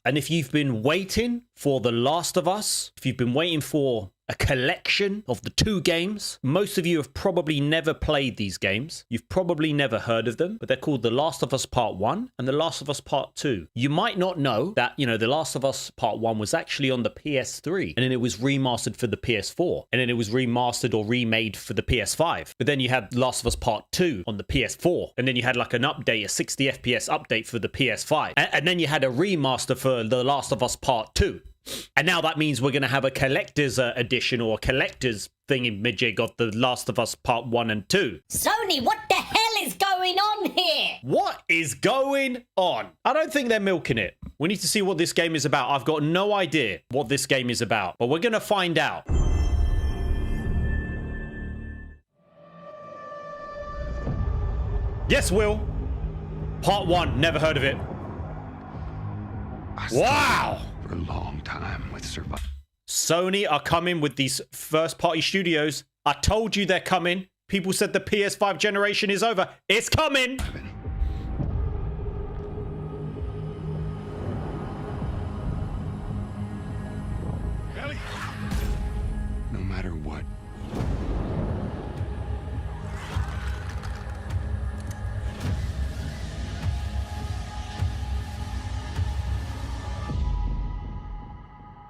And if you've been waiting for The Last of Us, if you've been waiting for a collection of the 2 games, most of you have probably never played these games. You've probably never heard of them, but they're called The Last of Us Part 1 and The Last of Us Part 2. You might not know that, The Last of Us Part 1 was actually on the PS3, and then it was remastered for the PS4, and then it was remastered or remade for the PS5. But then you had Last of Us Part 2 on the PS4, and then you had like an update, a 60 FPS update for the PS5, and then you had a remaster for The Last of Us Part 2. And now that means we're going to have a collector's edition or a collector's thingy-majig of The Last of Us Part 1 and 2. Sony, what the hell is going on here? What is going on? I don't think they're milking it. We need to see what this game is about. I've got no idea what this game is about, but we're going to find out. Yes, Will. Part 1, never heard of it. Wow! For a long time with Survive. Sony are coming with these first-party studios. I told you they're coming. People said the PS5 generation is over. It's coming! Ellie. No matter what.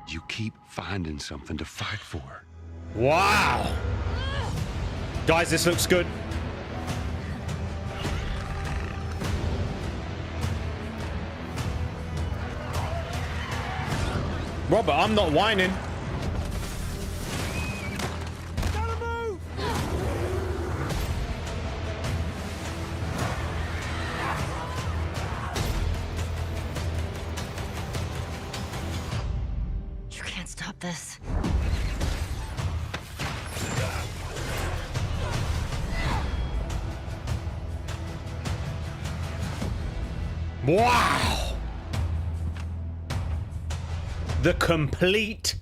You keep finding something to fight for. Wow! Guys, this looks good. Robert, I'm not whining. Gotta move! You can't stop this. Wow! The complete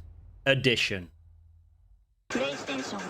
edition. PlayStation.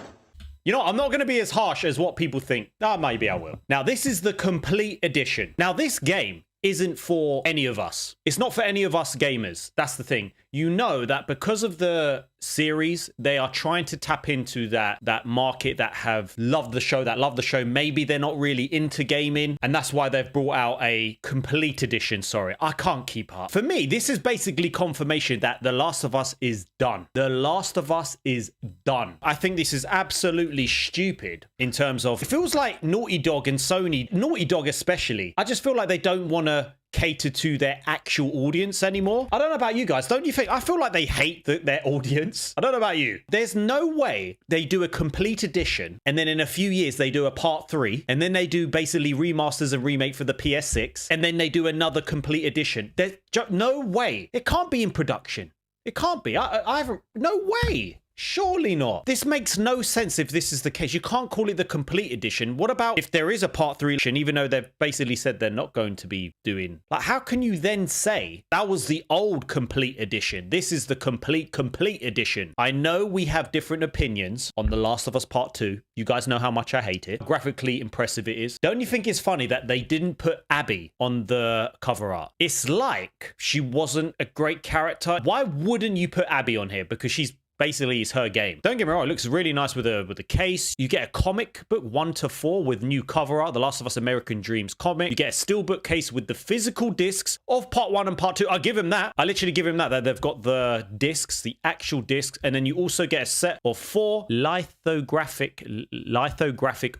You know, I'm not going to be as harsh as what people think. Maybe I will. Now, this is the complete edition. Now, this game isn't for any of us. It's not for any of us gamers. That's the thing. You know that because of the series, they are trying to tap into that market that have loved the show, maybe they're not really into gaming, and that's why they've brought out a complete edition. Sorry, I can't keep up. For me, this is basically confirmation that The Last of Us is done. The Last of Us is done. I think this is absolutely stupid in terms of, it feels like Naughty Dog and Sony, Naughty Dog especially, I just feel like they don't want to cater to their actual audience anymore. I don't know about you guys. Don't you think? I feel like they hate their audience. I don't know about you. There's no way they do a complete edition and then in a few years they do a part 3 and then they do basically remasters and remake for the PS6 and then they do another complete edition. There's no way. It can't be in production. It can't be. I haven't. No way. Surely not. This makes no sense if this is the case. You can't call it the complete edition. What about if there is a part 3 edition, even though they've basically said they're not going to be doing... Like, how can you then say that was the old complete edition? This is the complete edition. I know we have different opinions on The Last of Us Part 2. You guys know how much I hate it. Graphically impressive it is. Don't you think it's funny that they didn't put Abby on the cover art? It's like she wasn't a great character. Why wouldn't you put Abby on here? Because she's basically it's her game. Don't get me wrong, it looks really nice with a case. You get a comic book 1 to 4 with new cover art, The Last of Us American Dreams comic. You get a steelbook case with the physical discs of part 1 and part 2. I give him that. I literally give him that they've got the discs, the actual discs, and then you also get a set of 4 lithographic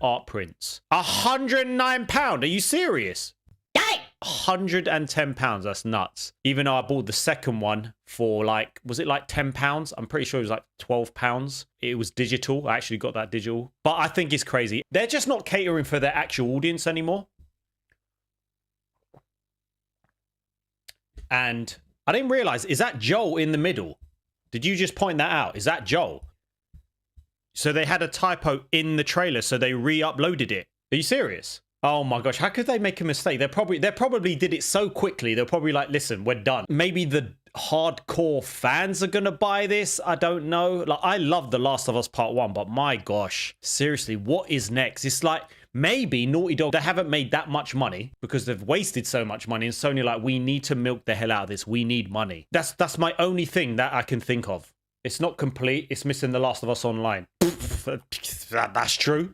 art prints. £109. Are you serious? £110. That's nuts. Even though I bought the second one for like, was it like £10? I'm pretty sure it was like £12. It was digital. I actually got that digital. But I think it's crazy. They're just not catering for their actual audience anymore. And I didn't realize, is that Joel in the middle? Did you just point that out? Is that Joel? So they had a typo in the trailer, so they re-uploaded it. Are you serious? Oh my gosh, how could they make a mistake? They probably did it so quickly. They're probably like, listen, we're done. Maybe the hardcore fans are gonna buy this. I don't know. Like, I love The Last of Us Part 1, but my gosh, seriously, what is next? It's like Maybe Naughty Dog, they haven't made that much money because they've wasted so much money, and Sony are like, we need to milk the hell out of this. We need money. That's my only thing that I can think of. It's not complete. It's missing The Last of Us Online. That's true.